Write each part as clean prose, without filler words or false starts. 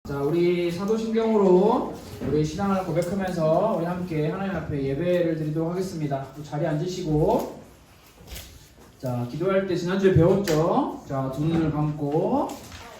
자, 우리 사도신경으로 우리 신앙을 고백하면서 우리 함께 하나님 앞에 예배를 드리도록 하겠습니다. 자리에 앉으시고, 자, 기도할 때 지난주에 배웠죠? 자, 두 눈을 감고,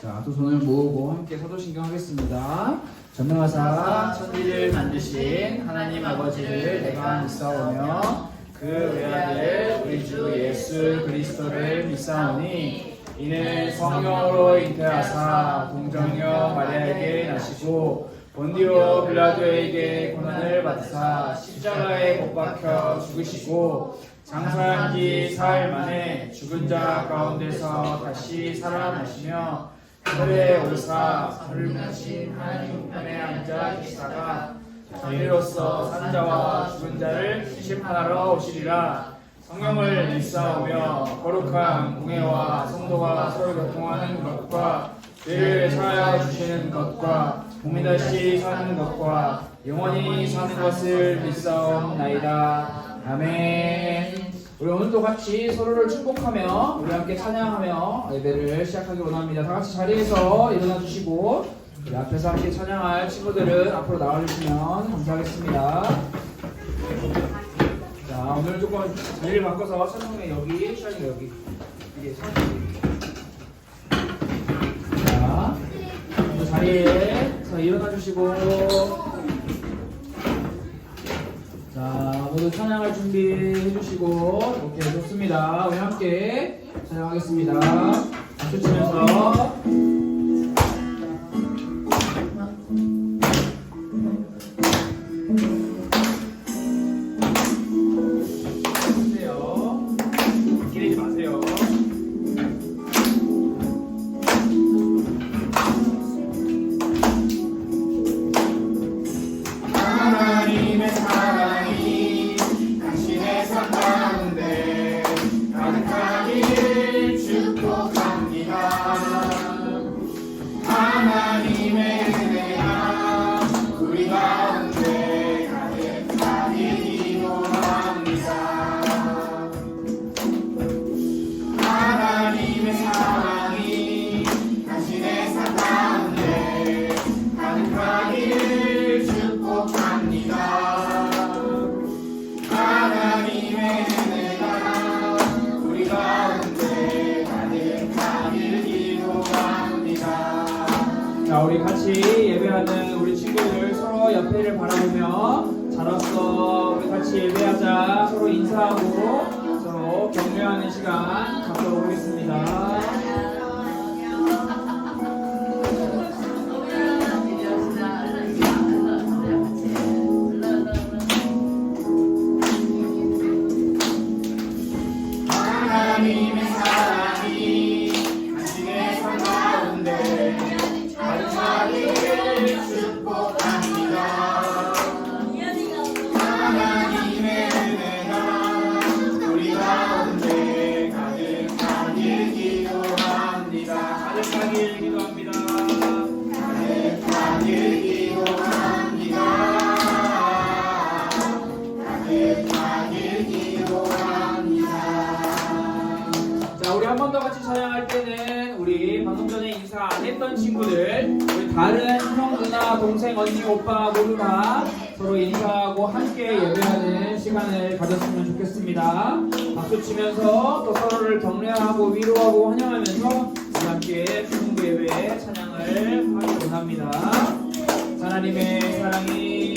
자, 두 손을 모으고 함께 사도신경 하겠습니다. 전능하사 천지를 만드신 하나님 아버지를 내가 믿사오며 그 외아들 우리 주 예수 그리스도를 믿사오니 이는 성령으로 잉태하사 동정녀 마리아에게 나시고 본디오 빌라도에게 고난을 받으사 십자가에 못 박혀 죽으시고 장사한 지 사흘 만에 죽은 자 가운데서 다시 살아나시며 하늘에 오르사 불문하신 하나님 우편에 앉아 계시다가 저희로서 산 자와 죽은 자를 심판하러 오시리라. 성령을 믿사오며 거룩한 공회와 성도가 서로 교통하는 것과 죄를 사하여 주시는 것과 복민다시 사는 것과 영원히 사는 것을 믿사옵나이다. 아멘. 우리 오늘도 같이 서로를 축복하며 우리 함께 찬양하며 예배를 시작하기 원합니다. 다 같이 자리에서 일어나 주시고 우리 앞에서 함께 찬양할 친구들은 앞으로 나와주시면 감사하겠습니다. 자, 오늘 조금 자리를 바꿔서 찬양이 여기, 시간이 여기. 이게 자, 자리에서 일어나 주시고, 자, 모두 찬양할 준비해 주시고, 오케이, 좋습니다. 우리 함께 찬양하겠습니다. 박수 치면서. 자, 우리 같이 예배하는 우리 친구들 서로 옆에를 바라보며 잘 왔어, 우리 같이 예배하자, 서로 인사하고 서로 격려하는 시간 갖도록 하겠습니다. 한 번 더 같이 찬양할 때는 우리 방금 전에 인사 안 했던 친구들, 우리 다른 형, 누나, 동생, 언니, 오빠 모두 다 서로 인사하고 함께 예배하는 시간을 가졌으면 좋겠습니다. 박수 치면서 또 서로를 격려하고 위로하고 환영하면서 우리 함께 중부 예배 찬양을 하기 원합니다. 하나님의 사랑이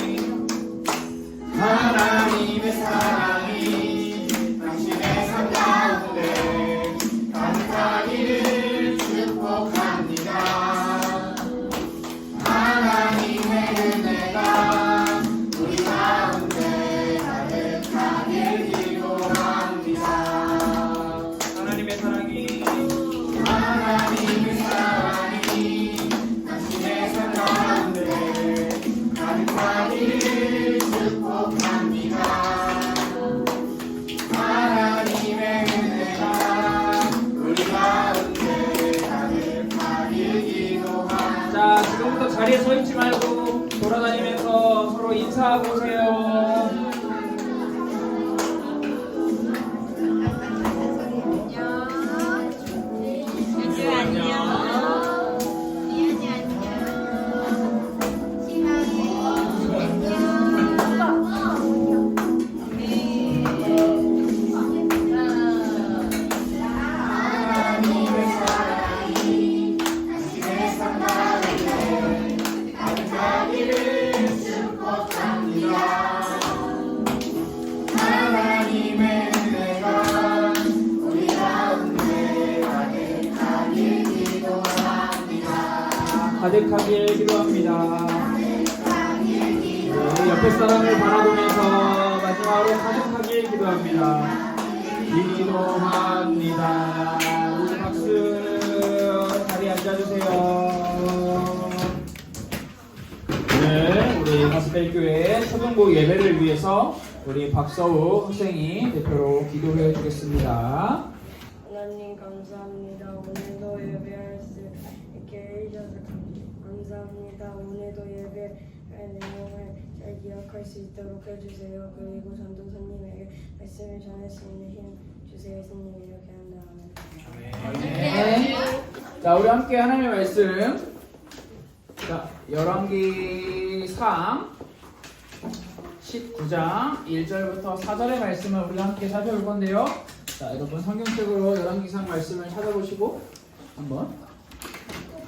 당신의 삶 가운데 가득하기를 축복합니다. 하나님의 은혜가 우리 가운데 가득하길 기도합니다. 하나님의 사랑이 당신의 삶 가운데 가득하기를 축복합니다. 자, 지금부터 자리에 서 있지 말고 돌아다니면서 서로 인사하고 오세요. 안녕. 가득하길 기도합니다. 네, 옆에 사람을 바라보면서 마지막으로 가득하길 기도합니다. 기도합니다. 우리 박수. 자리에 앉아주세요. 네, 우리 가스벨교회 초등부 예배를 위해서 우리 박서우 학생이 대표로 기도해 주겠습니다. 하나님 감사합니다. 오늘도 예배할 수 있게 해주셔서 감사합니다. 오늘도 예배할 내용을 잘 기억할 수 있도록 해주세요. 그리고 전도사님에게 말씀을 전할 수 있는 힘 주세요. 예수님 이렇게 한다면. 네. 자, 우리 함께 하나님의 말씀. 자, 열왕기상 19장 1절부터 4절의 말씀을 우리가 함께 살펴볼 건데요. 자, 여러분 성경책으로 열왕기상 말씀을 찾아보시고 한번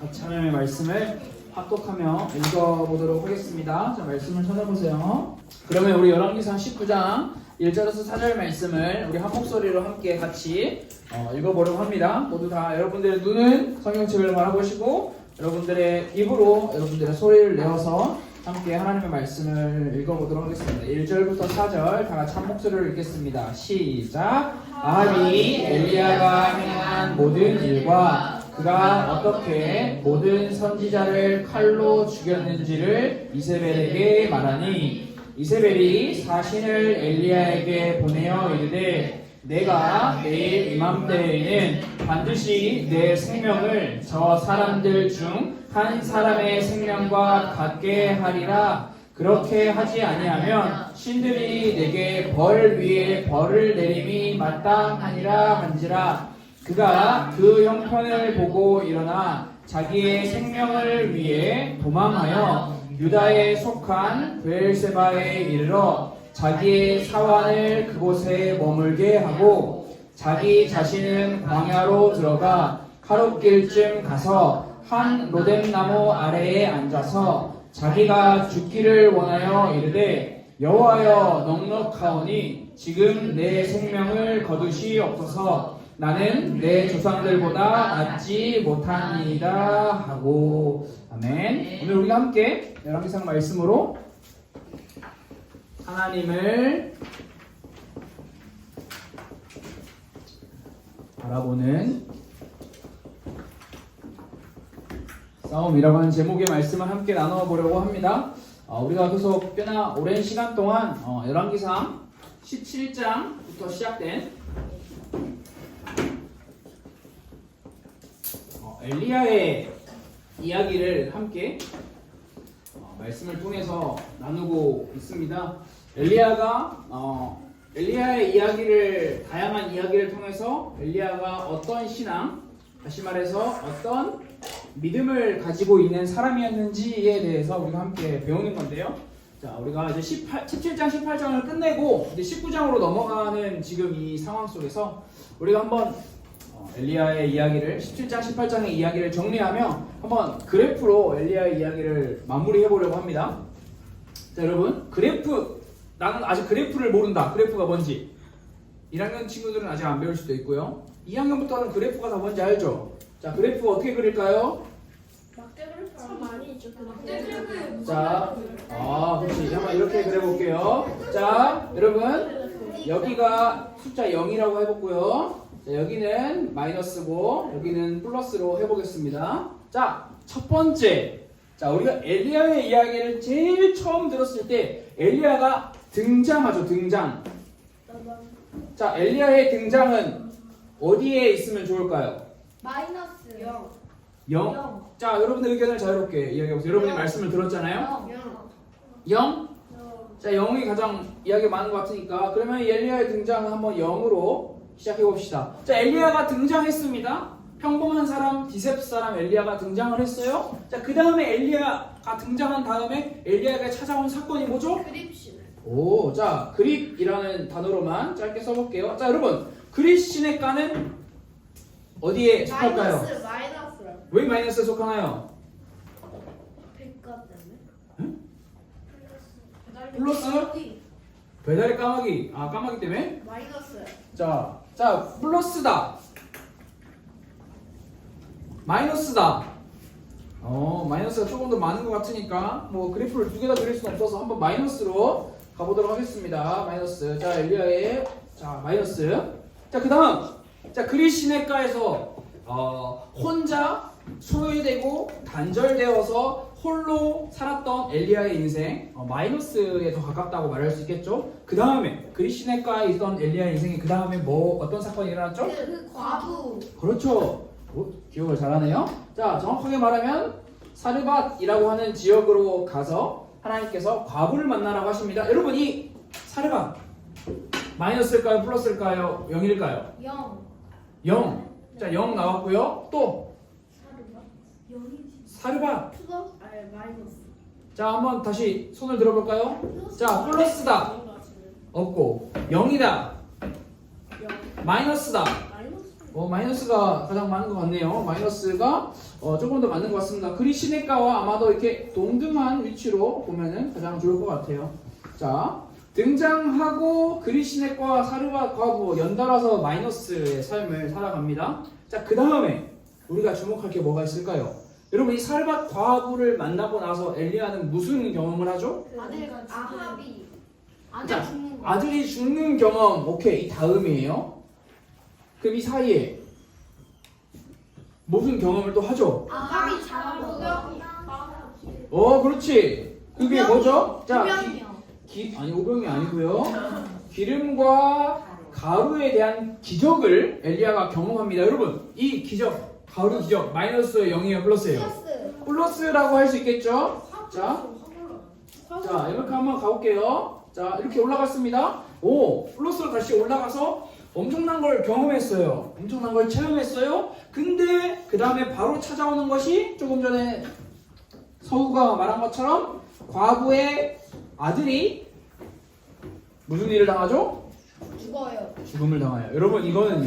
같이 하나님의 말씀을 합독하며 읽어보도록 하겠습니다. 자, 말씀을 찾아보세요. 그러면 우리 열왕기상 19장 1절에서 4절 말씀을 우리 한 목소리로 함께 같이 읽어보려고 합니다. 모두 다 여러분들의 눈은 성경책을 바라보시고 여러분들의 입으로 여러분들의 소리를 내어서 함께 하나님의 말씀을 읽어보도록 하겠습니다. 1절부터 4절 다 같이 한 목소리로 읽겠습니다. 시작. 아합이 엘리야가 행한 모든 일과 그가 어떻게 모든 선지자를 칼로 죽였는지를 이세벨에게 말하니 이세벨이 사신을 엘리야에게 보내어 이르되 내가 내일 이맘때에는 반드시 내 생명을 저 사람들 중 한 사람의 생명과 같게 하리라. 그렇게 하지 아니하면 신들이 내게 벌 위에 벌을 내림이 마땅하니라 한지라. 그가 그 형편을 보고 일어나 자기의 생명을 위해 도망하여 유다에 속한 베엘세바에 이르러 자기의 사환을 그곳에 머물게 하고 자기 자신은 광야로 들어가 하룻길쯤 가서 한 로뎀나무 아래에 앉아서 자기가 죽기를 원하여 이르되 여호와여 넉넉하오니 지금 내 생명을 거두시옵소서. 나는 내 조상들보다 낫지 못하니이다 하고. 아멘. 오늘 우리가 함께 열왕기상 말씀으로 하나님을 바라보는 싸움이라고 하는 제목의 말씀을 함께 나누어 보려고 합니다. 우리가 계속 꽤나 오랜 시간 동안 열왕기상 17장부터 시작된 엘리야의 이야기를 함께 말씀을 통해서 나누고 있습니다. 엘리야의 이야기를 다양한 이야기를 통해서 엘리야가 어떤 신앙, 다시 말해서 어떤 믿음을 가지고 있는 사람이었는지에 대해서 우리가 함께 배우는 건데요. 자, 우리가 이제 17장, 18장을 끝내고 이제 19장으로 넘어가는 지금 이 상황 속에서 우리가 한번 엘리야의 이야기를 17장, 18장의 이야기를 정리하며 한번 그래프로 엘리야의 이야기를 마무리해 보려고 합니다. 자, 여러분, 나는 아직 그래프를 모른다. 그래프가 뭔지. 1학년 친구들은 아직 안 배울 수도 있고요. 2학년부터는 그래프가 다 뭔지 알죠? 자, 그래프 어떻게 그릴까요? 막대 그래프 참 많이 있죠. 막대 그래프. 자, 그렇지. 한번 이렇게 그려볼게요. 자, 여러분, 여기가 숫자 0이라고 해보고요. 자, 여기는 마이너스고, 여기는 플러스로 해보겠습니다. 자, 첫 번째. 자, 우리가 엘리야의 이야기를 제일 처음 들었을 때, 엘리야가 등장하죠, 등장. 자, 엘리야의 등장은 어디에 있으면 좋을까요? 마이너스 0. 0. 자, 여러분들 의견을 자유롭게 이야기해보세요. 여러분이 말씀을 들었잖아요. 0? 자, 0이 가장 이야기가 많은 것 같으니까 그러면 엘리야의 등장은 한번 0으로 시작해봅시다. 자, 엘리야가 등장했습니다. 평범한 사람, 디셉 사람 엘리야가 등장을 했어요. 자, 그 다음에 엘리야가 등장한 다음에 엘리야가 찾아온 사건이 뭐죠? 그립신. 오, 자, 그립이라는 단어로만 짧게 써볼게요. 자, 여러분, 그립 시내가는 어디에 속할까요? 마이너스. 왜 마이너스에 속하나요? 백과 때문에. 응? 플러스? 배달의 까마귀. 아, 까마귀 때문에? 마이너스. 자, 플러스다. 마이너스다. 마이너스가 조금 더 많은 것 같으니까 뭐 그래프를 두 개 다 그릴 수는 없어서 한번 마이너스로 가보도록 하겠습니다. 마이너스. 자, 엘리아의 자 마이너스. 자, 그다음 자 그리시네가에서 혼자 소외되고 단절되어서 홀로 살았던 엘리야의 인생 마이너스에 더 가깝다고 말할 수 있겠죠. 그 다음에 그리시네가에 있던 엘리야의 인생이 그 다음에 뭐 어떤 사건이 일어났죠? 그 과부. 그렇죠. 기억을 잘하네요. 자, 정확하게 말하면 사르밧이라고 하는 지역으로 가서 하나님께서 과부를 만나라고 하십니다. 여러분 이 사르밧 마이너스일까요? 플러스일까요? 0일까요? 0. 0. 자, 0 나왔고요. 또 사르밧. 플러스. 아니 마이너스. 자, 한번 다시 손을 들어볼까요? 자, 플러스다. 없고 0이다. 마이너스다. 마이너스가 가장 많은 것 같네요. 마이너스가 조금 더 맞는 것 같습니다. 그리시네가와 아마도 이렇게 동등한 위치로 보면은 가장 좋을 것 같아요. 자, 등장하고 그리시네가와 사르밧 과부 연달아서 마이너스의 삶을 살아갑니다. 자, 그 다음에 우리가 주목할 게 뭐가 있을까요? 여러분 이 사르밧 과부를 만나고 나서 엘리야는 무슨 경험을 하죠? 아합이 자, 아들 죽는 거. 아들이 죽는 경험. 오케이, 이 다음이에요. 그럼 이 사이에 무슨 경험을 또 하죠? 아합이 자라고. 그렇지. 그게 뭐죠? 자, 우병이요. 아니 오병이 아니고요. 기름과 가루에 대한 기적을 엘리야가 경험합니다. 여러분, 이 기적, 가루 기적 마이너스 0이에요, 플러스예요? 플러스. 플러스라고 할 수 있겠죠? 자, 이렇게 한번 가볼게요. 자, 이렇게 올라갔습니다. 플러스로 다시 올라가서 엄청난 걸 경험했어요. 엄청난 걸 체험했어요. 근데 그 다음에 바로 찾아오는 것이 조금 전에 서우가 말한 것처럼 과부의 아들이 무슨 일을 당하죠? 죽어요. 죽음을 당해요. 여러분 이건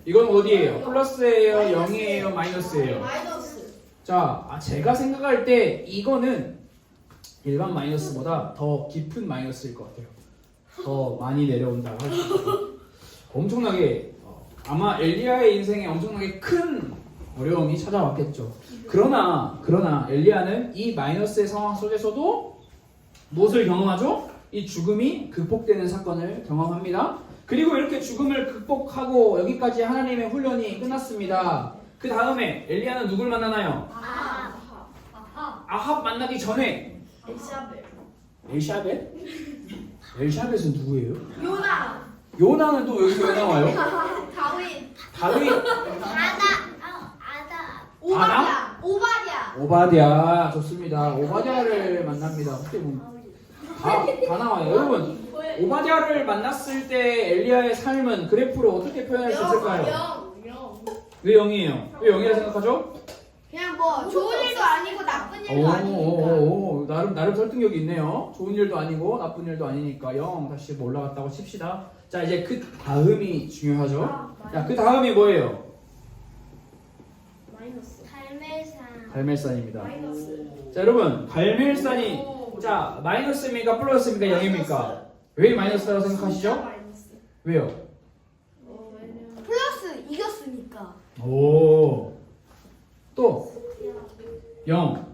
어디예요? 플러스예요? 0이에요? 마이너스예요? 마이너스. 자, 제가 생각할 때 이거는 일반 마이너스보다 더 깊은 마이너스일 것 같아요. 더 많이 내려온다고 할 수 있어요. 엄청나게 아마 엘리야의 인생에 엄청나게 큰 어려움이 찾아왔겠죠. 그러나 엘리야는 이 마이너스의 상황 속에서도 무엇을 경험하죠? 이 죽음이 극복되는 사건을 경험합니다. 그리고 이렇게 죽음을 극복하고 여기까지 하나님의 훈련이 끝났습니다. 그 다음에 엘리야는 누굴 만나나요? 아합 만나기 전에 엘샤벳? 엘샤벳은 누구예요? 요나. 요나는 또 여기서 왜 나와요? 다윗 아다. 오바댜 좋습니다. 오바댜를 만납니다. 그때 다 나와요. 여러분 오바댜를 만났을 때 엘리야의 삶은 그래프로 어떻게 표현할 수 있을까요? 왜 0이에요? 왜 0이라 생각하죠? 그냥 뭐 좋은 일도 아니고 나쁜 일도 아니니까. 나름 설득력이 있네요. 좋은 일도 아니고 나쁜 일도 아니니까 0 다시 올라갔다고 칩시다. 자, 이제 그 다음이 중요하죠. 자, 그 다음이 뭐예요? 갈멜산입니다. 자, 여러분 갈멜산이 자 마이너스입니까 플러스입니까 0입니까? 왜 마이너스라고 생각하시죠? 왜요? 플러스 이겼으니까. 또 0.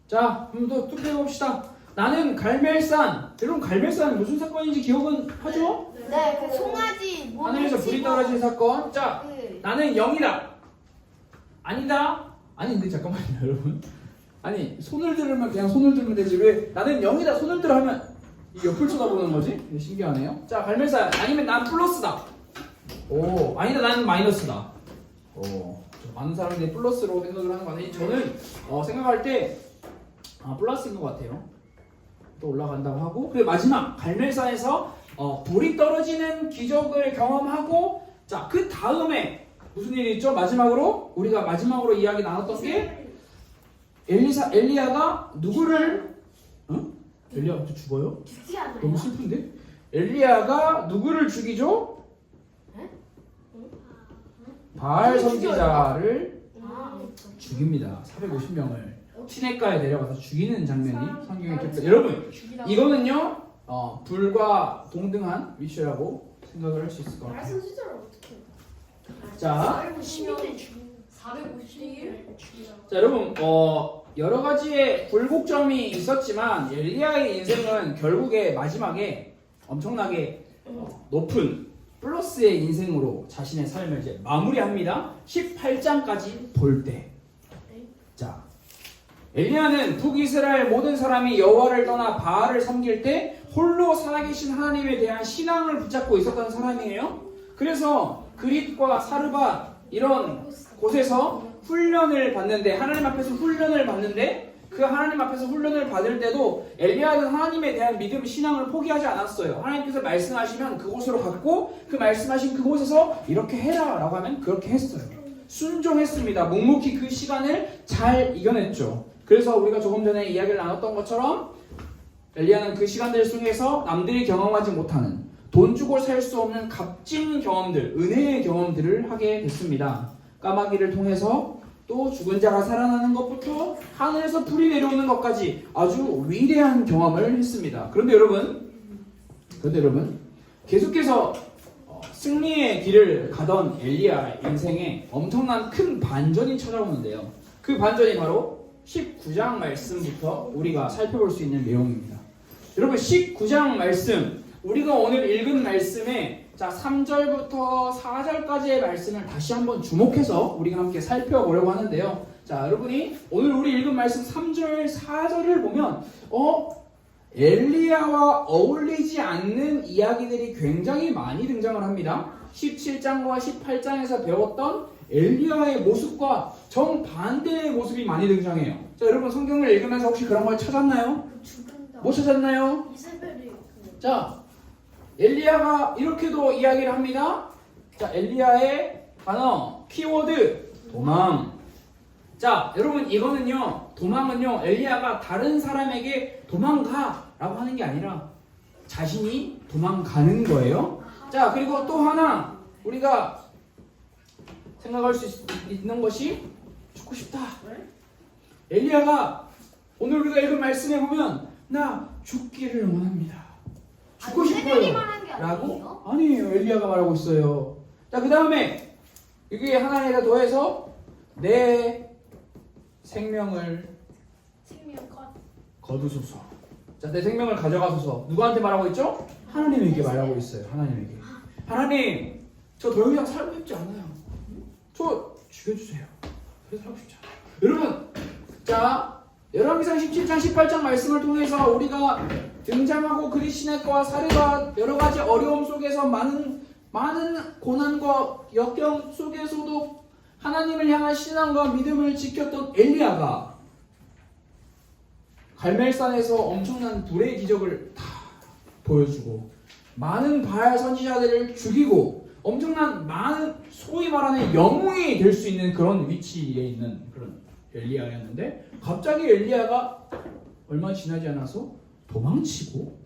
자, 한번 더 투표해 봅시다. 나는 갈멜산. 여러분 갈멜산 무슨 사건인지 기억은 하죠? 네, 그 송아지 하늘에서 불이 떨어진 사건. 자, 나는 0이다. 아니다. 아니 근데 잠깐만요, 여러분. 아니 손을 들으면 그냥 손을 들면 되지 왜 나는 0이다 손을 들어 하면 이 옆을 쳐다보는 거지? 신기하네요. 자, 갈멜산 아니면 난 플러스다. 아니다 나는 마이너스다. 많은 사람들이 플러스로 생각을 하는 거 아니에요? 저는 생각할 때 플러스인 것 같아요. 또 올라간다고 하고 그리고 마지막 갈멜산에서 불이 떨어지는 기적을 경험하고 자, 그 다음에 무슨 일이 있죠? 우리가 마지막으로 이야기 나눴던 게 엘리야가 누구를 엘리야가 또 죽어요? 죽지 않아요? 너무 슬픈데? 엘리야가 누구를 죽이죠? 바알 선지자를 죽입니다. 450명을 시내가에 내려가서 죽이는 장면이 성경에 기록돼. 여러분 이거는요 불과 동등한 위치라고 생각을 할 수 있을 것 같아요. 자, 451. 자, 여러분, 여러 가지의 굴곡점이 있었지만 엘리야의 인생은 결국에 마지막에 엄청나게 높은 플러스의 인생으로 자신의 삶을 이제 마무리합니다. 18장까지 볼 때. 자, 엘리야는 북이스라엘 모든 사람이 여호와를 떠나 바알을 섬길 때 홀로 살아계신 하나님에 대한 신앙을 붙잡고 있었던 사람이에요. 그래서 그릿과 사르밧 이런 곳에서 훈련을 받는데, 하나님 앞에서 훈련을 받는데, 그 하나님 앞에서 훈련을 받을 때도 엘리야는 하나님에 대한 믿음, 신앙을 포기하지 않았어요. 하나님께서 말씀하시면 그곳으로 갔고, 그 말씀하신 그곳에서 이렇게 해라 라고 하면 그렇게 했어요. 순종했습니다. 묵묵히 그 시간을 잘 이겨냈죠. 그래서 우리가 조금 전에 이야기를 나눴던 것처럼 엘리야는 그 시간들 속에서 남들이 경험하지 못하는, 돈 주고 살 수 없는 값진 경험들, 은혜의 경험들을 하게 됐습니다. 까마귀를 통해서 또 죽은 자가 살아나는 것부터 하늘에서 불이 내려오는 것까지 아주 위대한 경험을 했습니다. 그런데 여러분 계속해서 승리의 길을 가던 엘리야 인생에 엄청난 큰 반전이 찾아오는데요. 그 반전이 바로 19장 말씀부터 우리가 살펴볼 수 있는 내용입니다. 여러분, 19장 말씀, 우리가 오늘 읽은 말씀에 3절부터 4절까지의 말씀을 다시 한번 주목해서 우리가 함께 살펴보려고 하는데요. 자, 여러분이 오늘 우리 읽은 말씀 3절, 4절을 보면 엘리야와 어울리지 않는 이야기들이 굉장히 많이 등장을 합니다. 17장과 18장에서 배웠던 엘리야의 모습과 정반대의 모습이 많이 등장해요. 자, 여러분 성경을 읽으면서 혹시 그런 걸 찾았나요? 못 찾았나요? 자, 엘리야가 이렇게도 이야기를 합니다. 자, 엘리야의 단어, 키워드, 도망. 자, 여러분 이거는요, 도망은요, 엘리야가 다른 사람에게 도망가 라고 하는 게 아니라 자신이 도망가는 거예요. 자, 그리고 또 하나 우리가 생각할 수 있는 것이 죽고 싶다. 엘리야가 오늘 우리가 읽은 말씀에 보면 나 죽기를 원합니다. 죽고 싶어요 라고? 아니에요. 엘리야가 말하고 있어요. 자, 그 다음에 여기에 하나에다 더해서 내 생명을 거두소서. 자, 내 생명을 가져가소서. 누구한테 말하고 있죠? 하나님에게 말하고 있어요. 하나님에게. 하나님, 저 더 이상 살고 싶지 않아요. 저 죽여주세요. 그래서 살고 싶지 않아요. 여러분, 자, 열왕기상 17장 18장 말씀을 통해서 우리가 등장하고 그리시네과 사르밧 여러 가지 어려움 속에서 많은 고난과 역경 속에서도 하나님을 향한 신앙과 믿음을 지켰던 엘리야가 갈멜산에서 엄청난 불의 기적을 다 보여주고 많은 바알 선지자들을 죽이고 엄청난 많은 소위 말하는 영웅이 될 수 있는 그런 위치에 있는 그런 엘리야였는데 갑자기 엘리야가 얼마 지나지 않아서 도망치고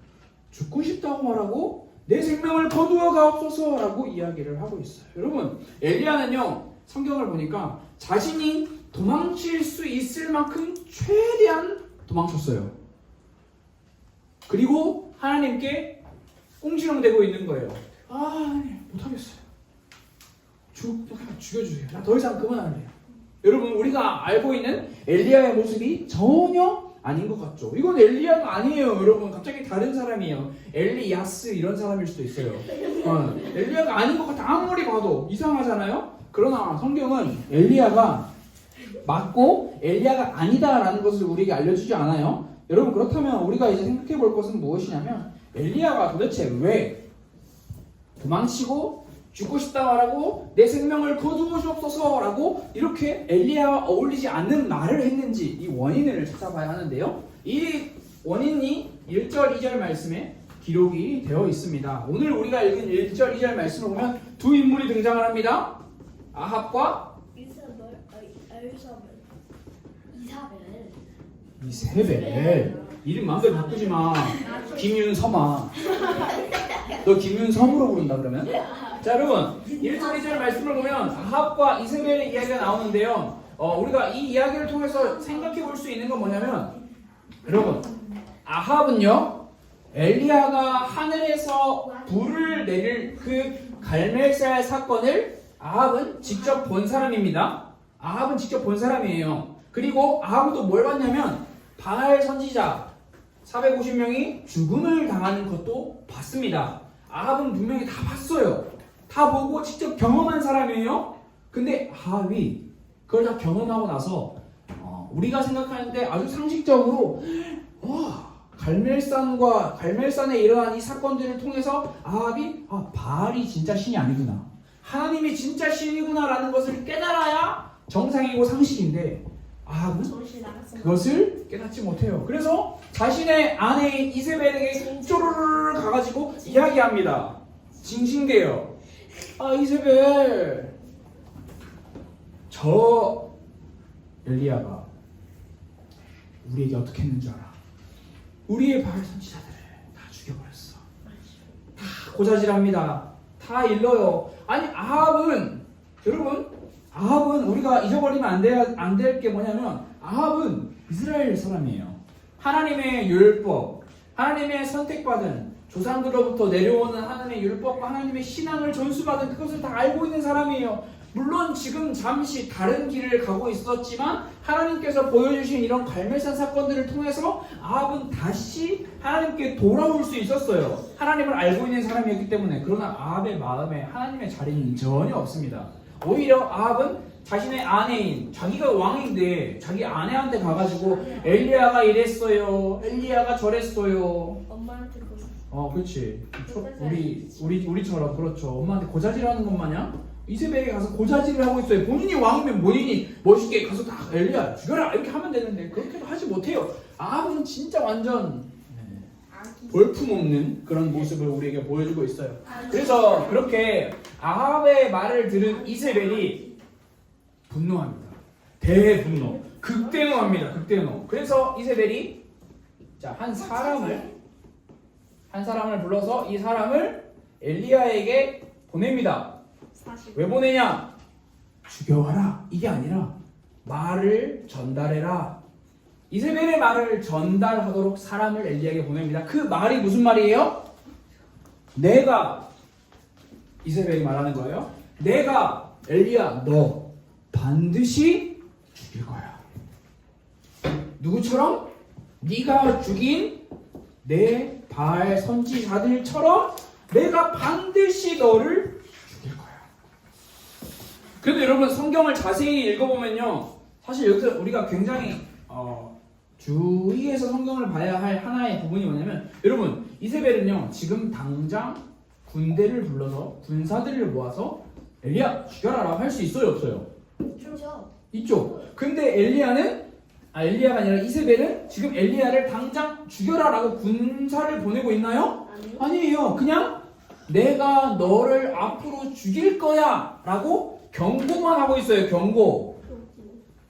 죽고 싶다고 말하고 내 생명을 거두어 가옵소서라고 이야기를 하고 있어요. 여러분, 엘리야는요 성경을 보니까 자신이 도망칠 수 있을 만큼 최대한 도망쳤어요. 그리고 하나님께 꽁지렁대고 있는 거예요. 못하겠어요. 죽여주세요. 나 더 이상 그만할래요. 여러분, 우리가 알고 있는 엘리야의 모습이 전혀 아닌 것 같죠. 이건 엘리야가 아니에요. 여러분, 갑자기 다른 사람이에요. 엘리야스 이런 사람일 수도 있어요. 엘리야가 아닌 것 같아. 아무리 봐도 이상하잖아요. 그러나 성경은 엘리야가 맞고 엘리야가 아니다라는 것을 우리에게 알려주지 않아요. 여러분, 그렇다면 우리가 이제 생각해 볼 것은 무엇이냐면 엘리야가 도대체 왜 도망치고 죽고 싶다 말하고 내 생명을 거두어 주옵소서라고 이렇게 엘리야와 어울리지 않는 말을 했는지 이 원인을 찾아봐야 하는데요. 이 원인이 1절, 2절 말씀에 기록이 되어 있습니다. 오늘 우리가 읽은 1절, 2절 말씀을 보면 두 인물이 등장을 합니다. 아합과 이세벨. 이름 마음대로 바꾸지 마. 김윤섬아. 너 김윤섬으로 부른다 그러면? 자, 여러분 1절 2절 말씀을 보면 아합과 이세벨의 이야기가 나오는데요. 우리가 이 이야기를 통해서 생각해 볼 수 있는 건 뭐냐면 여러분, 아합은요 엘리야가 하늘에서 불을 내릴 그 갈멜살 사건을 아합은 직접 본 사람입니다. 아합은 직접 본 사람이에요. 그리고 아합도 뭘 봤냐면 바알 선지자 450명이 죽음을 당하는 것도 봤습니다. 아합은 분명히 다 봤어요. 다 보고 직접 경험한 사람이에요. 근데 아합이 그걸 다 경험하고 나서 우리가 생각하는데 아주 상식적으로 갈멜산에 일어난 이 사건들을 통해서 아합이 바알이 진짜 신이 아니구나, 하나님이 진짜 신이구나 라는 것을 깨달아야 정상이고 상식인데 아합은 그것을 깨닫지 못해요. 그래서 자신의 아내인 이세벨에게 쪼르르 가가지고 이야기합니다. 징징대요. 이세벨, 저 엘리야가 우리에게 어떻게 했는 줄 알아? 우리의 바알 선지자들을 다 죽여버렸어. 다 고자질합니다. 다 일러요. 아니 여러분 아합은 우리가 잊어버리면 안 될 게 뭐냐면 아합은 이스라엘 사람이에요. 하나님의 율법, 하나님의 선택받은 조상들로부터 내려오는 하나님의 율법과 하나님의 신앙을 전수받은 그것을 다 알고 있는 사람이에요. 물론 지금 잠시 다른 길을 가고 있었지만 하나님께서 보여주신 이런 갈멜산 사건들을 통해서 아합은 다시 하나님께 돌아올 수 있었어요. 하나님을 알고 있는 사람이었기 때문에. 그러나 아합의 마음에 하나님의 자리는 전혀 없습니다. 오히려 아합은 자신의 아내인, 자기가 왕인데 자기 아내한테 가가지고 엘리야가 이랬어요, 엘리야가 저랬어요. 엄마한테 그렇지. 우리처럼 그렇죠. 엄마한테 고자질하는 것 마냥 이세벨에게 가서 고자질을 하고 있어요. 본인이 왕이면 본인이 멋있게 가서 다 엘리야 죽여라 이렇게 하면 되는데 그렇게도 하지 못해요. 아합은 진짜 완전 볼품없는 그런 모습을 우리에게 보여주고 있어요. 그래서 그렇게 아합의 말을 들은 이세벨이 분노합니다. 대분노, 극대노합니다. 극대노. 그래서 이세벨이 한 사람을 불러서 이 사람을 엘리야에게 보냅니다. 왜 보내냐? 죽여와라 이게 아니라 말을 전달해라. 이세벨의 말을 전달하도록 사람을 엘리야에게 보냅니다. 그 말이 무슨 말이에요? 이세벨이 말하는 거예요. 내가 엘리야 너 반드시 죽일 거야. 누구처럼? 네가 죽인 내 바알 선지자들처럼 내가 반드시 너를 죽일 거야. 그래도 여러분 성경을 자세히 읽어보면요, 사실 여기서 우리가 굉장히 주의해서 성경을 봐야 할 하나의 부분이 뭐냐면, 여러분 이세벨은요 지금 당장 군대를 불러서 군사들을 모아서 엘리야 죽여라라고 할 수 있어요 없어요? 있죠. 근데 엘리야가 아니라 이세벨은 지금 엘리야를 당장 죽여라라고 군사를 보내고 있나요? 아니에요. 그냥 내가 너를 앞으로 죽일 거야 라고 경고만 하고 있어요. 경고.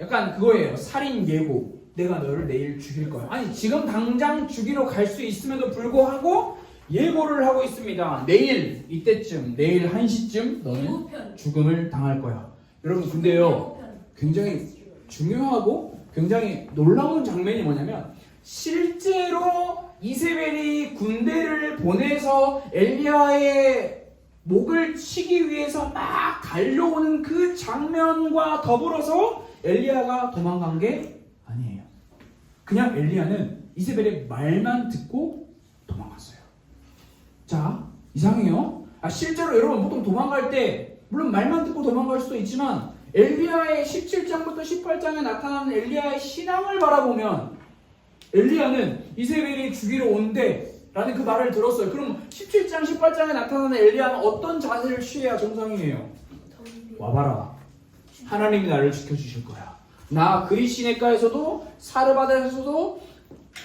약간 그거예요. 살인 예고. 내가 너를 내일 죽일 거야. 아니 지금 당장 죽이러 갈 수 있음에도 불구하고 예고를 하고 있습니다. 내일 이때쯤, 내일 1시쯤 너는 죽음을 당할 거야. 여러분 근데요 굉장히 중요하고 굉장히 놀라운 장면이 뭐냐면, 실제로 이세벨이 군대를 보내서 엘리야의 목을 치기 위해서 막 달려오는 그 장면과 더불어서 엘리야가 도망간 게 아니에요. 그냥 엘리야는 이세벨의 말만 듣고 도망갔어요. 자, 이상해요. 실제로 여러분 보통 도망갈 때 물론 말만 듣고 도망갈 수도 있지만 엘리야의 17장부터 18장에 나타나는 엘리야의 신앙을 바라보면 엘리야는 이세벨이 죽이러 온대 라는 그 말을 들었어요. 그럼 17장 18장에 나타나는 엘리야는 어떤 자세를 취해야 정상이에요? 와봐라, 하나님이 나를 지켜주실 거야. 나 그리시네가에서도 사르바다에서도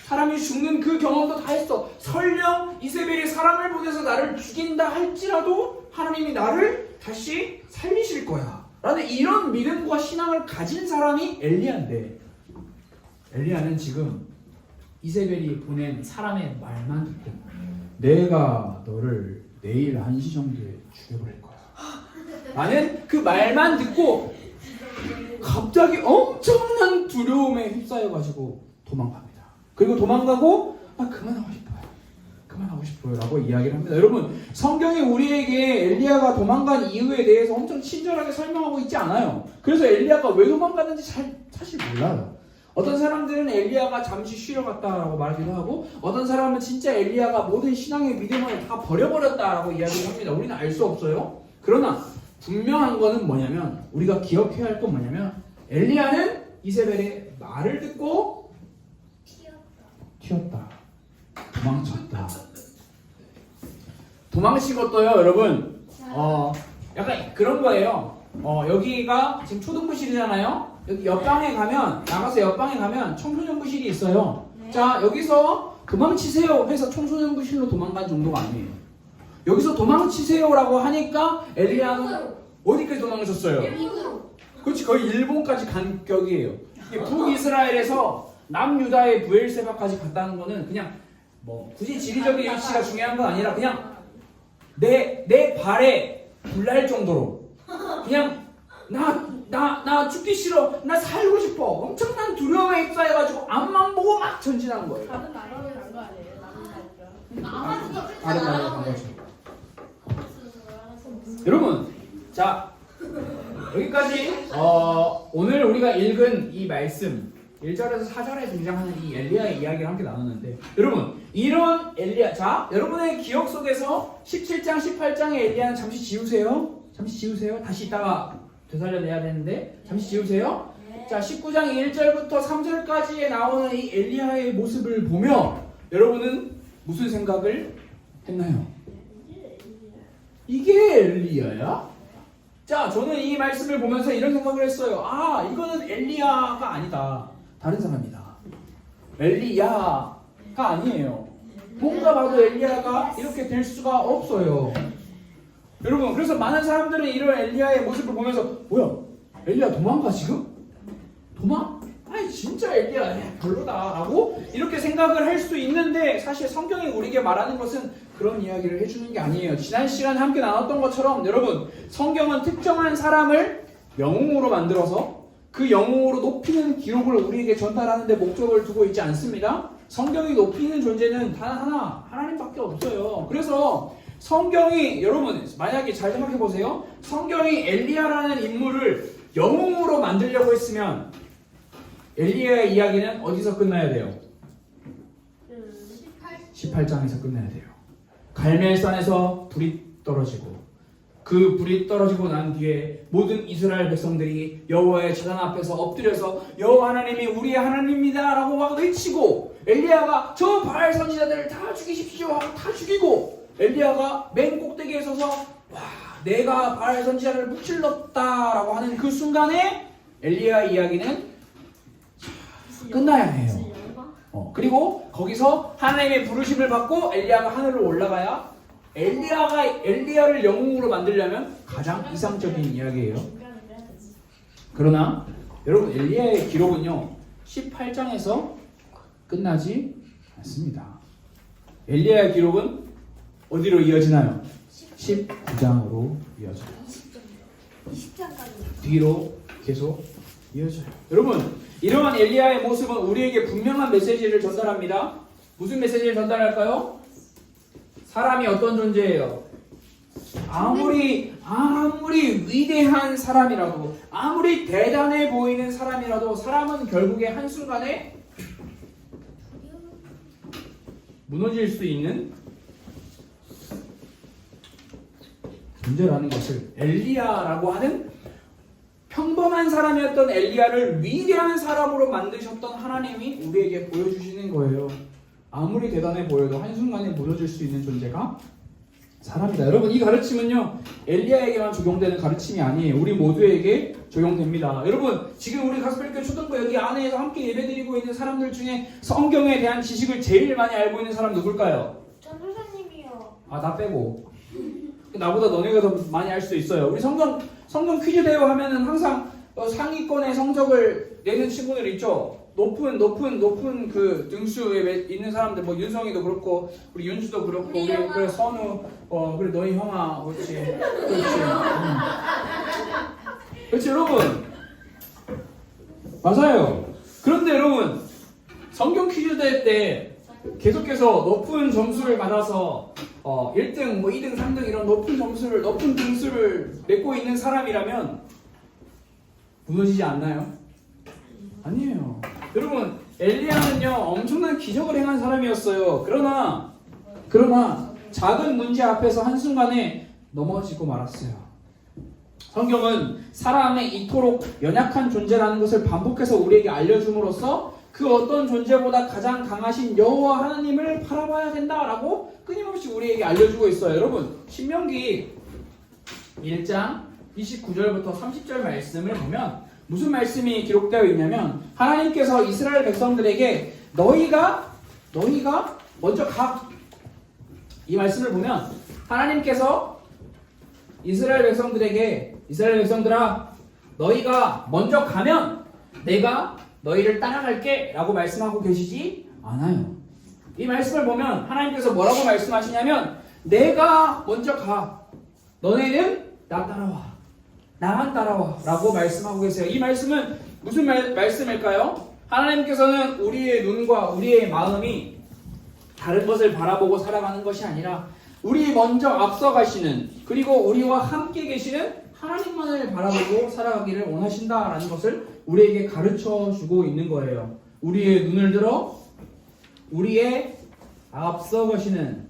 사람이 죽는 그 경험도 다 했어. 설령 이세벨이 사람을 보내서 나를 죽인다 할지라도 하나님이 나를 다시 살리실 거야 라는 이런 믿음과 신앙을 가진 사람이 엘리야인데, 엘리야는 지금 이세벨이 보낸 사람의 말만 듣고 내가 너를 내일 1시 정도에 죽여버릴 거야 라는 그 말만 듣고 갑자기 엄청난 두려움에 휩싸여가지고 도망갑니다. 그리고 도망가고 그만하고 싶어요. 그만하고 싶어요 라고 이야기를 합니다. 여러분 성경이 우리에게 엘리야가 도망간 이유에 대해서 엄청 친절하게 설명하고 있지 않아요. 그래서 엘리야가 왜 도망갔는지 사실 몰라요. 어떤 사람들은 엘리야가 잠시 쉬러 갔다라고 말하기도 하고 어떤 사람은 진짜 엘리야가 모든 신앙의 믿음을 다 버려버렸다라고 이야기를 합니다. 우리는 알 수 없어요. 그러나 분명한 거는 뭐냐면 우리가 기억해야 할 건 뭐냐면 엘리야는 이세벨의 말을 듣고 튀었다. 도망쳤다. 도망친 것도요, 여러분. 약간 그런 거예요. 여기가 지금 초등부실이잖아요. 여기 옆방에 가면 나가서 옆방에 가면 청소년부실이 있어요. 네. 자, 여기서 도망치세요 해서 청소년부실로 도망간 정도가 아니에요. 여기서 도망치세요라고 하니까 엘리야는 어디까지 도망쳤어요? 일본으로. 그렇지, 거의 일본까지 간 격이에요. 북이스라엘에서 남유다의 부엘세바까지 갔다는 거는 그냥 뭐 굳이 지리적인 위치가 중요한 건 아니라 그냥 내 발에 불날 정도로 그냥 나 죽기 싫어, 나 살고 싶어, 엄청난 두려움에 휩싸여가지고 앞만 보고 막 전진하는 거예요. 다른 나라로 간거 아니에요? 아마도 다른 나라로 간 거죠. 여러분, 자 여기까지 오늘 우리가 읽은 이 말씀 1절에서 4절에 등장하는 이 엘리야의 이야기를 함께 나눴는데 여러분 이런 엘리야 자 여러분의 기억 속에서 17장 18장의 엘리야는 잠시 지우세요. 다시 이따가 되살려내야 되는데 잠시 지우세요. 자 19장 1절부터 3절까지에 나오는 이 엘리야의 모습을 보며 여러분은 무슨 생각을 했나요? 이게 엘리야야? 자, 저는 이 말씀을 보면서 이런 생각을 했어요. 아, 이거는 엘리야가 아니다. 다른 사람이다. 엘리야가 아니에요. 뭔가 봐도 엘리야가 이렇게 될 수가 없어요. 여러분, 그래서 많은 사람들은 이런 엘리야의 모습을 보면서 뭐야? 엘리야 도망가 지금? 도망? 아니 진짜 엘리야 별로다라고 이렇게 생각을 할 수 있는데 사실 성경이 우리에게 말하는 것은 그런 이야기를 해주는 게 아니에요. 지난 시간에 함께 나눴던 것처럼 여러분 성경은 특정한 사람을 영웅으로 만들어서 그 영웅으로 높이는 기록을 우리에게 전달하는 데 목적을 두고 있지 않습니다. 성경이 높이는 존재는 단 하나 하나님밖에 없어요. 그래서 성경이 여러분 만약에 잘 생각해 보세요. 성경이 엘리야라는 인물을 영웅으로 만들려고 했으면 엘리야의 이야기는 어디서 끝나야 돼요? 18장에서 끝나야 돼요. 갈멜산에서 불이 떨어지고 그 불이 떨어지고 난 뒤에 모든 이스라엘 백성들이 여호와의 제단 앞에서 엎드려서 여호와 하나님이 우리의 하나님입니다 라고 막 외치고 엘리야가 저 바알 선지자들을 다 죽이십시오 하고 다 죽이고 엘리야가 맨 꼭대기에 서서 와 내가 바알 선지자를 무찔렀다 라고 하는 그 순간에 엘리야 이야기는 끝나야 해요. 그리고 거기서 하나님의 부르심을 받고 엘리야가 하늘로 올라가야 엘리야를 영웅으로 만들려면 가장 이상적인 이야기예요. 그러나 여러분 엘리야의 기록은요 18장에서 끝나지 않습니다. 엘리야의 기록은 어디로 이어지나요? 19장으로 이어져요. 20장까지. 뒤로 계속 이어져요. 여러분 이러한 엘리야의 모습은 우리에게 분명한 메시지를 전달합니다. 무슨 메시지를 전달할까요? 사람이 어떤 존재예요? 아무리 위대한 사람이라도 아무리 대단해 보이는 사람이라도 사람은 결국에 한순간에 무너질 수 있는 존재라는 것을 엘리야라고 하는 평범한 사람이었던 엘리야를 위대한 사람으로 만드셨던 하나님이 우리에게 보여주시는 거예요. 아무리 대단해 보여도 한순간에 무너질 수 있는 존재가 사람이다. 여러분 이 가르침은요 엘리야에게만 적용되는 가르침이 아니에요. 우리 모두에게 적용됩니다. 여러분 지금 우리 가스펠교 초등부 여기 안에서 함께 예배드리고 있는 사람들 중에 성경에 대한 지식을 제일 많이 알고 있는 사람 누굴까요? 전도사님이요. 아 나 빼고 나보다 너네가 더 많이 알 수 있어요. 우리 성경 퀴즈 대회 하면은 항상 상위권의 성적을 내는 친구들 있죠. 높은 그 등수에 있는 사람들 뭐 윤성이도 그렇고 우리 윤주도 그렇고 우리 그래 선우 그래 너희 형아 그렇지 그렇지 여러분 맞아요. 그런데 여러분 성경 퀴즈 대회 때 계속해서 높은 점수를 받아서 1등, 뭐 2등, 3등 이런 높은 등수를 맺고 있는 사람이라면 무너지지 않나요? 아니에요. 여러분, 엘리야는요 엄청난 기적을 행한 사람이었어요. 그러나 작은 문제 앞에서 한순간에 넘어지고 말았어요. 성경은 사람의 이토록 연약한 존재라는 것을 반복해서 우리에게 알려줌으로써 그 어떤 존재보다 가장 강하신 여호와 하나님을 바라봐야 된다라고 끊임없이 우리에게 알려주고 있어요. 여러분, 신명기 1장 29절부터 30절 말씀을 보면 무슨 말씀이 기록되어 있냐면 하나님께서 이스라엘 백성들에게 너희가 먼저 가. 이 말씀을 보면 하나님께서 이스라엘 백성들아 너희가 먼저 가면 내가 너희를 따라갈게 라고 말씀하고 계시지 않아요. 이 말씀을 보면 하나님께서 뭐라고 말씀하시냐면 내가 먼저 가. 너네는 나 따라와. 나만 따라와 라고 말씀하고 계세요. 이 말씀은 무슨 말씀일까요? 하나님께서는 우리의 눈과 우리의 마음이 다른 것을 바라보고 살아가는 것이 아니라 우리 먼저 앞서가시는 그리고 우리와 함께 계시는 하나님만을 바라보고 살아가기를 원하신다라는 것을 우리에게 가르쳐 주고 있는 거예요. 우리의 눈을 들어 우리의 앞서가시는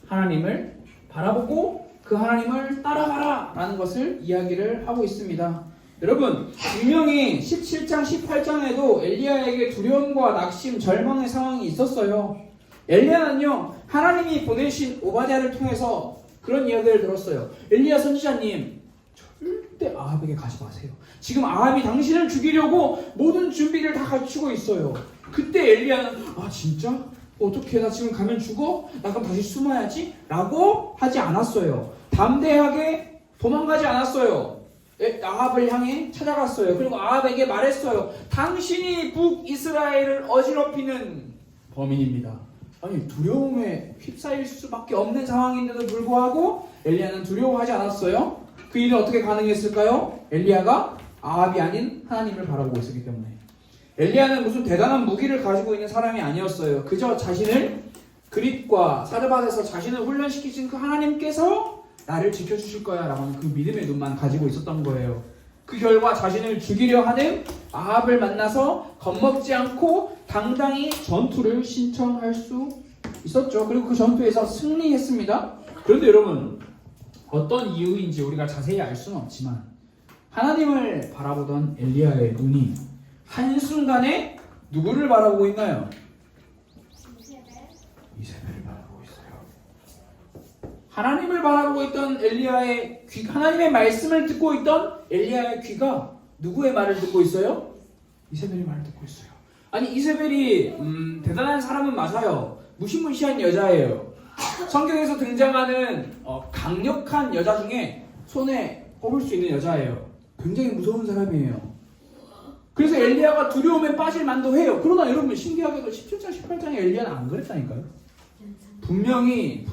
하나님을 바라보고 그 하나님을 따라가라 라는 것을 이야기를 하고 있습니다. 여러분, 분명히 17장 18장에도 엘리야에게 두려움과 낙심, 절망의 상황이 있었어요. 엘리야는요 하나님이 보내신 오바댜를 통해서 그런 이야기를 들었어요. 엘리야 선지자님, 절대 아합에게 가지 마세요. 지금 아합이 당신을 죽이려고 모든 준비를 다 갖추고 있어요. 그때 엘리야는 진짜? 어떻게 나 지금 가면 죽어? 나 그럼 다시 숨어야지? 라고 하지 않았어요. 담대하게 도망가지 않았어요. 아합을 향해 찾아갔어요. 그리고 아합에게 말했어요. 당신이 북이스라엘을 어지럽히는 범인입니다. 아니, 두려움에 휩싸일 수밖에 없는 상황인데도 불구하고 엘리야는 두려워하지 않았어요. 그 일은 어떻게 가능했을까요? 엘리야가 아합이 아닌 하나님을 바라보고 있었기 때문에. 엘리야는 무슨 대단한 무기를 가지고 있는 사람이 아니었어요. 그저 자신을 그릿과 사르밧에서 자신을 훈련시키신 그 하나님께서 나를 지켜주실 거야 라고 하는 그 믿음의 눈만 가지고 있었던 거예요. 그 결과 자신을 죽이려 하는 아합을 만나서 겁먹지 않고 당당히 전투를 신청할 수 있었죠. 그리고 그 전투에서 승리했습니다. 그런데 여러분, 어떤 이유인지 우리가 자세히 알 수는 없지만 하나님을 바라보던 엘리야의 눈이 한순간에 누구를 바라보고 있나요? 이세벨을 바라보고 있어요. 하나님을 바라보고 있던 엘리야의 귀, 하나님의 말씀을 듣고 있던 엘리야의 귀가 누구의 말을 듣고 있어요? 이세벨의 말을 듣고 있어요. 아니, 이세벨이 대단한 사람은 맞아요. 무시무시한 여자예요. 성경에서 등장하는 강력한 여자 중에 손에 꼽을 수 있는 여자예요. 굉장히 무서운 사람이에요. 그래서 엘리야가 두려움에 빠질 만도 해요. 그러나 여러분, 신기하게도 17장 18장에 엘리야는 안 그랬다니까요. 분명히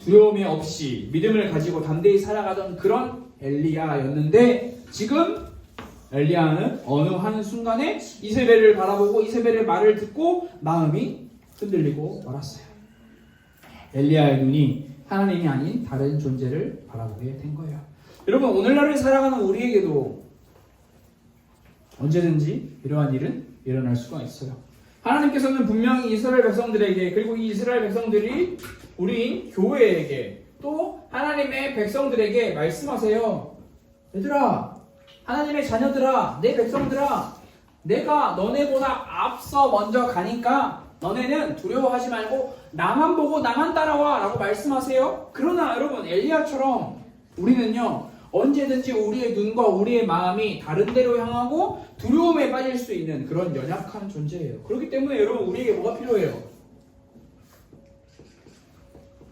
두려움이 없이 믿음을 가지고 담대히 살아가던 그런 엘리야였는데 지금 엘리야는 어느 한순간에 이세벨을 바라보고 이세벨의 말을 듣고 마음이 흔들리고 말았어요. 엘리야의 눈이 하나님이 아닌 다른 존재를 바라보게 된 거예요. 여러분, 오늘날을 살아가는 우리에게도 언제든지 이러한 일은 일어날 수가 있어요. 하나님께서는 분명히 이스라엘 백성들에게, 그리고 이 이스라엘 백성들이 우리 교회에게, 또 하나님의 백성들에게 말씀하세요. 얘들아, 하나님의 자녀들아, 내 백성들아, 내가 너네보다 앞서 먼저 가니까 너네는 두려워하지 말고 나만 보고 나만 따라와 라고 말씀하세요. 그러나 여러분, 엘리야처럼 우리는요 언제든지 우리의 눈과 우리의 마음이 다른 데로 향하고 두려움에 빠질 수 있는 그런 연약한 존재예요. 그렇기 때문에 여러분, 우리에게 뭐가 필요해요?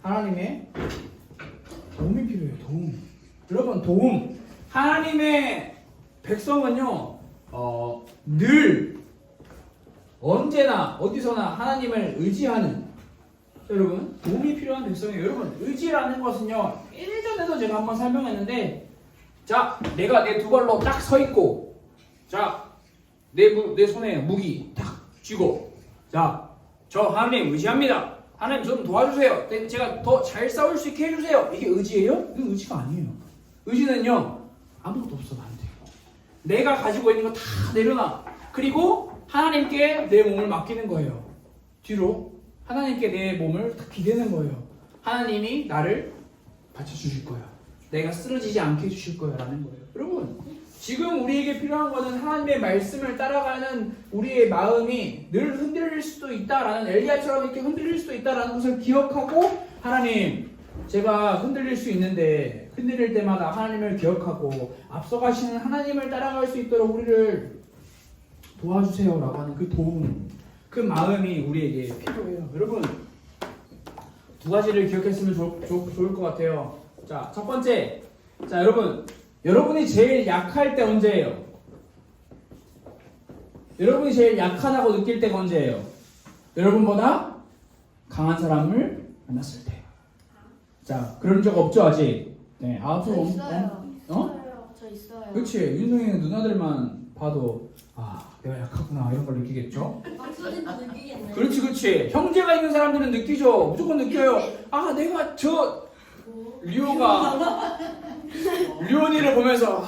하나님의 도움이 필요해요. 도움. 여러분, 도움. 하나님의 백성은요 늘 언제나 어디서나 하나님을 의지하는, 여러분, 도움이 필요한 백성이에요. 여러분, 의지라는 것은요 예전에도 제가 한번 설명했는데, 자, 내가 내 두 발로 딱 서 있고, 자, 내 손에 무기 딱 쥐고 자, 저 하나님 의지합니다. 하나님 좀 도와주세요. 제가 더 잘 싸울 수 있게 해주세요. 이게 의지예요? 이건 의지가 아니에요. 의지는요 아무것도 없어도 안 돼요. 내가 가지고 있는 거 다 내려놔. 그리고 하나님께 내 몸을 맡기는 거예요. 뒤로 하나님께 내 몸을 딱 기대는 거예요. 하나님이 나를 받쳐주실 거야. 내가 쓰러지지 않게 해주실 거야 라는 거예요. 여러분 지금 우리에게 필요한 것은 하나님의 말씀을 따라가는 우리의 마음이 늘 흔들릴 수도 있다라는 엘리야처럼 이렇게 흔들릴 수도 있다라는 것을 기억하고 하나님 제가 흔들릴 수 있는데 흔들릴 때마다 하나님을 기억하고 앞서가시는 하나님을 따라갈 수 있도록 우리를 도와주세요 라고 하는 그 도움 그 마음이 우리에게 필요해요. 여러분 두 가지를 기억했으면 좋을 것 같아요. 자, 첫 번째 자 여러분 여러분이 제일 약할 때 언제예요? 여러분이 제일 약하다고 느낄 때가 언제예요? 여러분보다 강한 사람을 만났을 때. 자, 그런 적 없죠 아직? 네, 저 있어요. 어? 저 있어요. 그렇지. 윤성이는 누나들만 봐도 아, 내가 약하구나 이런 걸 느끼겠죠? 박수진도 느끼겠네. 그렇지, 그렇지. 형제가 있는 사람들은 느끼죠. 무조건 느껴요. 아, 내가 저 류온이를 보면서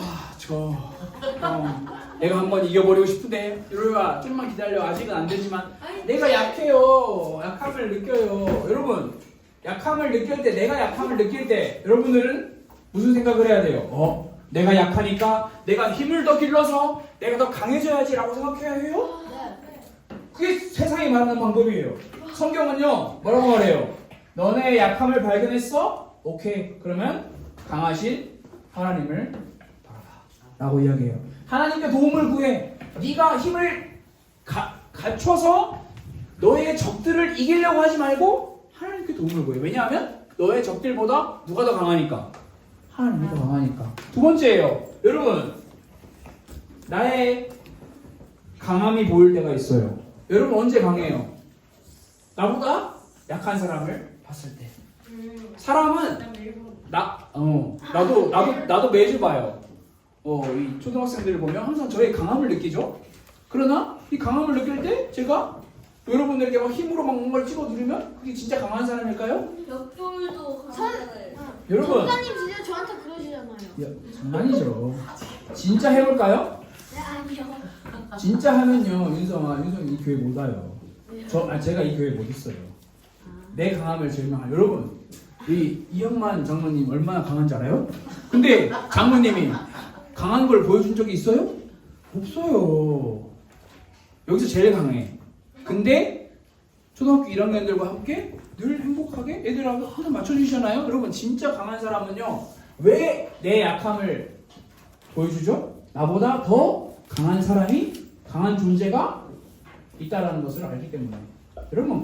내가 한번 이겨버리고 싶은데 류오야 좀만 기다려. 아직은 안 되지만 내가 약해요. 약함을 느껴요. 여러분 약함을 느낄 때 내가 약함을 느낄 때 여러분들은 무슨 생각을 해야 돼요? 내가 약하니까 내가 힘을 더 길러서 내가 더 강해져야지 라고 생각해야 해요? 그게 세상이 말하는 방법이에요. 성경은요 뭐라고 말해요? 너네 약함을 발견했어? 오케이 그러면 강하신 하나님을 바라봐 라고 이야기해요. 하나님께 도움을 구해. 네가 힘을 갖춰서 너의 적들을 이기려고 하지 말고 하나님께 도움을 구해. 왜냐하면 너의 적들보다 누가 더 강하니까? 하나님이 더 강하니까. 두 번째예요. 여러분 나의 강함이 보일 때가 있어요. 여러분 언제 강해요? 나보다 약한 사람을 봤을 때. 사람은 나도 매주 봐요. 이 초등학생들을 보면 항상 저의 강함을 느끼죠. 그러나 이 강함을 느낄 때 제가 여러분들에게 막 힘으로 막 뭔가를 찍어 누르면 그게 진짜 강한 사람일까요? 역돌도 강하잖아요. 여러분 목사님 진짜 저한테 그러시잖아요. 장난이죠. 진짜 해볼까요? 네, 아니요. 진짜 하면요 윤성이 이 교회 못 와요. 제가 이 교회 못 있어요. 내 강함을 증명할 여러분 이영만 장로님 얼마나 강한지 알아요? 근데 장로님이 강한 걸 보여준 적이 있어요? 없어요. 여기서 제일 강해. 근데 초등학교 1학년들과 함께 늘 행복하게 애들하고 항상 맞춰주시잖아요. 여러분 진짜 강한 사람은요 왜 내 약함을 보여주죠? 나보다 더 강한 사람이 강한 존재가 있다라는 것을 알기 때문에. 여러분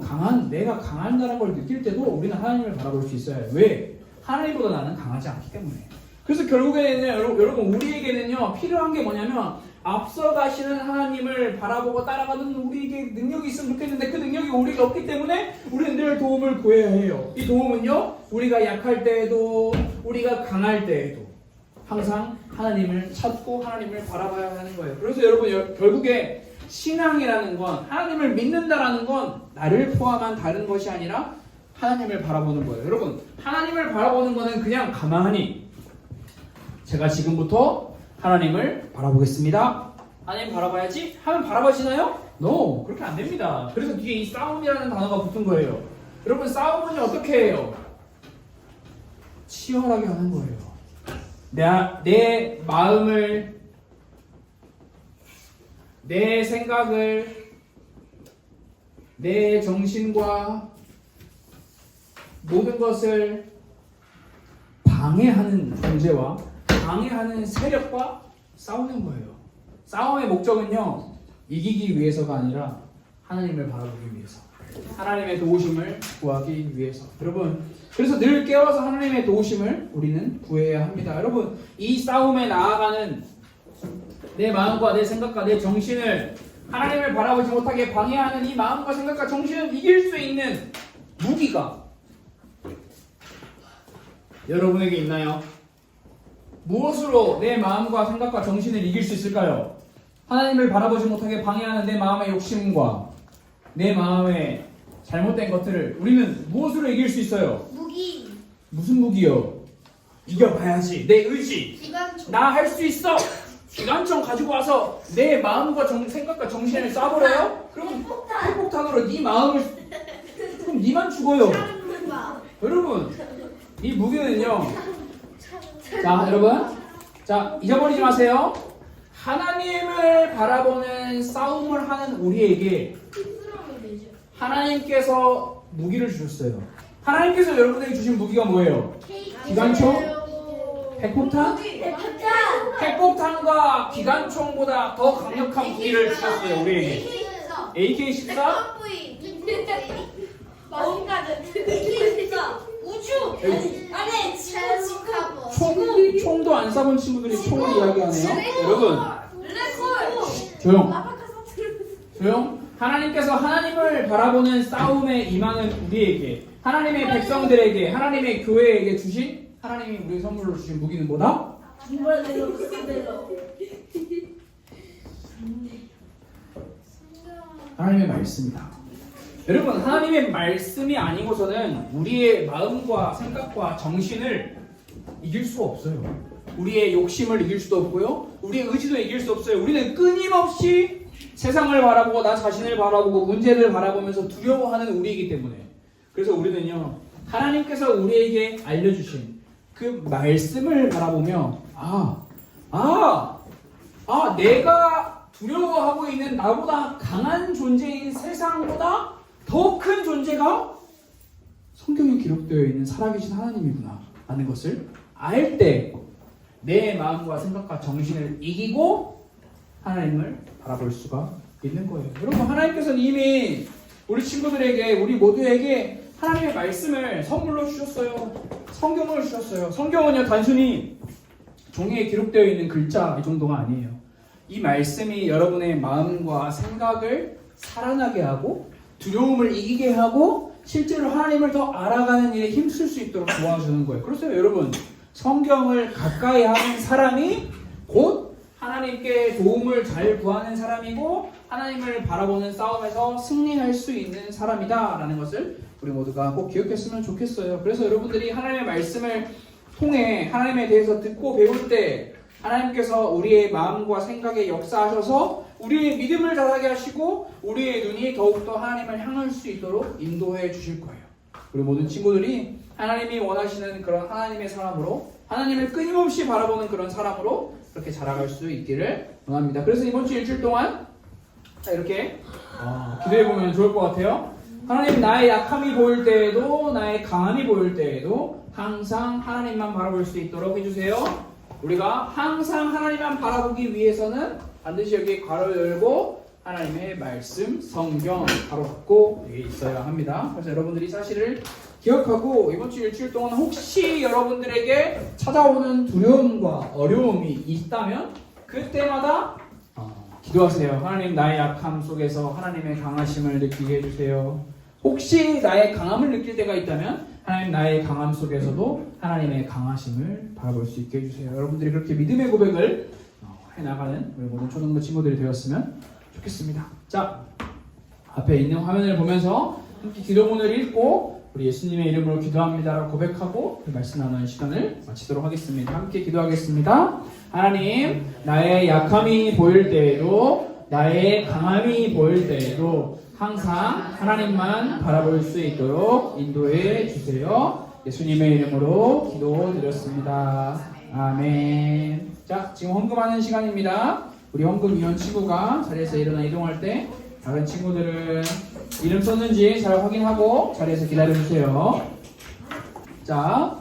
내가 강한다는 걸 느낄 때도 우리는 하나님을 바라볼 수 있어요. 왜? 하나님보다 나는 강하지 않기 때문에. 그래서 결국에는 여러분 우리에게는요 필요한 게 뭐냐면 앞서가시는 하나님을 바라보고 따라가는 우리에게 능력이 있으면 좋겠는데 그 능력이 우리가 없기 때문에 우리는 늘 도움을 구해야 해요. 이 도움은요 우리가 약할 때에도 우리가 강할 때에도 항상 하나님을 찾고 하나님을 바라봐야 하는 거예요. 그래서 여러분 결국에 신앙이라는 건 하나님을 믿는다라는 건 나를 포함한 다른 것이 아니라 하나님을 바라보는 거예요. 여러분 하나님을 바라보는 거는 그냥 가만히 제가 지금부터 하나님을 바라보겠습니다. 하나님 바라봐야지 하면 바라봐지나요? No, 그렇게 안 됩니다. 그래서 뒤에 이 싸움이라는 단어가 붙은 거예요. 여러분 싸움은 어떻게 해요? 치열하게 하는 거예요. 내 마음을 내 생각을 내 정신과 모든 것을 방해하는 존재와 방해하는 세력과 싸우는 거예요. 싸움의 목적은요 이기기 위해서가 아니라 하나님을 바라보기 위해서 하나님의 도우심을 구하기 위해서. 여러분 그래서 늘 깨워서 하나님의 도우심을 우리는 구해야 합니다. 여러분 이 싸움에 나아가는 내 마음과 내 생각과 내 정신을 하나님을 바라보지 못하게 방해하는 이 마음과 생각과 정신을 이길 수 있는 무기가 여러분에게 있나요? 무엇으로 내 마음과 생각과 정신을 이길 수 있을까요? 하나님을 바라보지 못하게 방해하는 내 마음의 욕심과 내 마음에 잘못된 것들을 우리는 무엇으로 이길 수 있어요? 무기. 무슨 무기요? 이겨봐야지. 내 의지. 기관총. 나 할 수 있어. 기관총 가지고 와서 내 마음과 생각과 정신을 쏴버려요? 그러면 핵폭탄으로 네 마음을 그럼 니만 죽어요. 여러분 이 무기는요. 자 여러분 자 잊어버리지 마세요. 하나님을 바라보는 싸움을 하는 우리에게 하나님께서 무기를 주셨어요. 하나님께서 여러분에게 주신 무기가 뭐예요? 기관총? 핵폭탄? 핵폭탄과 기관총보다 더 강력한 무기를 주셨어요 우리에게. AK-14? 우주. 안에 총도 안 쏴본 친구들이 총을 이야기하네요. 여러분 조용. 하나님께서 하나님을 바라보는 싸움에 임하는 우리에게, 하나님의 백성들에게, 하나님의 교회에게 주신, 하나님이 우리 선물로 주신 무기는 뭐다? 하나님의 말씀이다. 여러분 하나님의 말씀이 아니고서는 우리의 마음과 생각과 정신을 이길 수가 없어요. 우리의 욕심을 이길 수도 없고요. 우리의 의지도 이길 수 없어요. 우리는 끊임없이 세상을 바라보고 나 자신을 바라보고 문제를 바라보면서 두려워하는 우리이기 때문에, 그래서 우리는요 하나님께서 우리에게 알려주신 그 말씀을 바라보며 내가 두려워하고 있는 나보다 강한 존재인 세상보다 더 큰 존재가 성경에 기록되어 있는 살아계신 하나님이구나 라는 것을 알 때 내 마음과 생각과 정신을 이기고 하나님을 바라볼 수가 있는 거예요. 여러분 하나님께서는 이미 우리 친구들에게, 우리 모두에게 하나님의 말씀을 선물로 주셨어요. 성경을 주셨어요. 성경은요 단순히 종이에 기록되어 있는 글자 이 정도가 아니에요. 이 말씀이 여러분의 마음과 생각을 살아나게 하고 두려움을 이기게 하고 실제로 하나님을 더 알아가는 일에 힘쓸 수 있도록 도와주는 거예요. 그래서 여러분 성경을 가까이 하는 사람이 곧 하나님께 도움을 잘 구하는 사람이고 하나님을 바라보는 싸움에서 승리할 수 있는 사람이다 라는 것을 우리 모두가 꼭 기억했으면 좋겠어요. 그래서 여러분들이 하나님의 말씀을 통해 하나님에 대해서 듣고 배울 때 하나님께서 우리의 마음과 생각에 역사하셔서 우리의 믿음을 자라게 하시고 우리의 눈이 더욱더 하나님을 향할 수 있도록 인도해 주실 거예요. 우리 모든 친구들이 하나님이 원하시는 그런 하나님의 사람으로, 하나님을 끊임없이 바라보는 그런 사람으로 그렇게 자라갈 수 있기를 원합니다. 그래서 이번 주 일주일 동안 자 이렇게 기도해보면 좋을 것 같아요. 하나님 나의 약함이 보일 때에도 나의 강함이 보일 때에도 항상 하나님만 바라볼 수 있도록 해주세요. 우리가 항상 하나님만 바라보기 위해서는 반드시 여기 괄호 열고 하나님의 말씀, 성경 바로 갖고 여기 있어야 합니다. 그래서 여러분들이 사실을 기억하고 이번 주 일주일 동안 혹시 여러분들에게 찾아오는 두려움과 어려움이 있다면 그때마다 기도하세요. 하나님 나의 약함 속에서 하나님의 강하심을 느끼게 해주세요. 혹시 나의 강함을 느낄 때가 있다면 하나님 나의 강함 속에서도 하나님의 강하심을 바라볼 수 있게 해주세요. 여러분들이 그렇게 믿음의 고백을 해나가는 우리 모든 초등부 친구들이 되었으면 좋겠습니다. 자, 앞에 있는 화면을 보면서 함께 기도문을 읽고 우리 예수님의 이름으로 기도합니다라고 고백하고 말씀 나누는 시간을 마치도록 하겠습니다. 함께 기도하겠습니다. 하나님, 나의 약함이 보일 때에도 나의 강함이 보일 때에도 항상 하나님만 바라볼 수 있도록 인도해 주세요. 예수님의 이름으로 기도드렸습니다. 아멘. 자, 지금 헌금하는 시간입니다. 우리 헌금위원 친구가 자리에서 일어나 이동할 때 다른 친구들은 이름 썼는지 잘 확인하고 자리에서 기다려주세요. 자,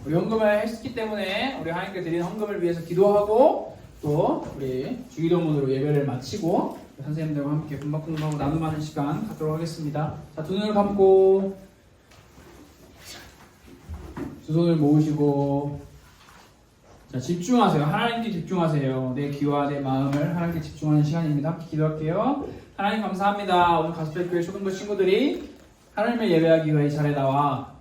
우리 헌금을 했기 때문에 우리 하나님께 드린 헌금을 위해서 기도하고 또 우리 주기도문으로 예배를 마치고 선생님들과 함께 분박분박하고 나눔하는 시간 갖도록 하겠습니다. 자, 두 눈을 감고 두 손을 모으시고 자, 집중하세요. 하나님께 집중하세요. 내 귀와 내 마음을 하나님께 집중하는 시간입니다. 함께 기도할게요. 하나님 감사합니다. 오늘 가스펠교회 초등부 친구들이 하나님을 예배하기 위해 이 자리에 나와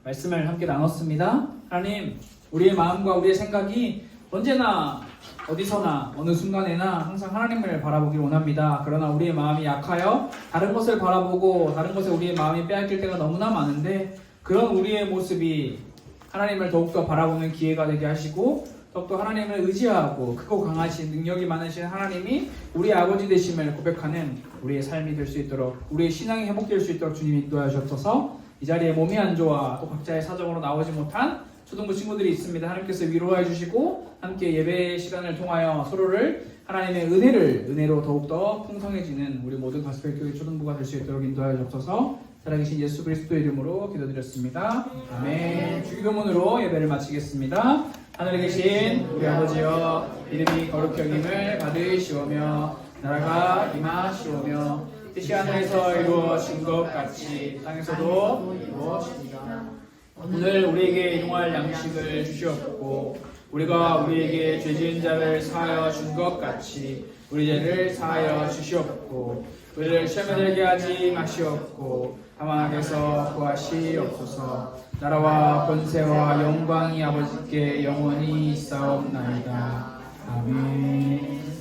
말씀을 함께 나눴습니다. 하나님, 우리의 마음과 우리의 생각이 언제나 어디서나 어느 순간에나 항상 하나님을 바라보길 원합니다. 그러나 우리의 마음이 약하여 다른 것을 바라보고 다른 것에 우리의 마음이 빼앗길 때가 너무나 많은데 그런 우리의 모습이 하나님을 더욱더 바라보는 기회가 되게 하시고 더욱더 하나님을 의지하고 크고 강하신 능력이 많으신 하나님이 우리의 아버지 되심을 고백하는 우리의 삶이 될 수 있도록 우리의 신앙이 회복될 수 있도록 주님이 인도하여 주옵소서. 이 자리에 몸이 안 좋아 또 각자의 사정으로 나오지 못한 초등부 친구들이 있습니다. 하나님께서 위로해 주시고 함께 예배 시간을 통하여 서로를 하나님의 은혜로 더욱더 풍성해지는 우리 모든 가스펠교회 초등부가 될 수 있도록 인도하여 주옵소서. 살아계신 예수 그리스도의 이름으로 기도드렸습니다. 아멘. 주기도문으로 예배를 마치겠습니다. 하늘에 계신 우리 아버지여, 이름이 거룩히 여김을 받으시오며 나라가 임하시오며 뜻이 하늘에서 이루어진 것 같이 땅에서도 이루어지리라. 오늘 우리에게 일용할 양식을 주시옵고 우리가 우리에게 죄지은 자를 사하여 준 것 같이 우리 죄를 사하여 주시옵고 우리를 시험에 들게 하지 마시옵고 다만 악에서 구하시옵소서. 나라와 권세와 영광이 아버지께 영원히 있사옵나이다. 아멘.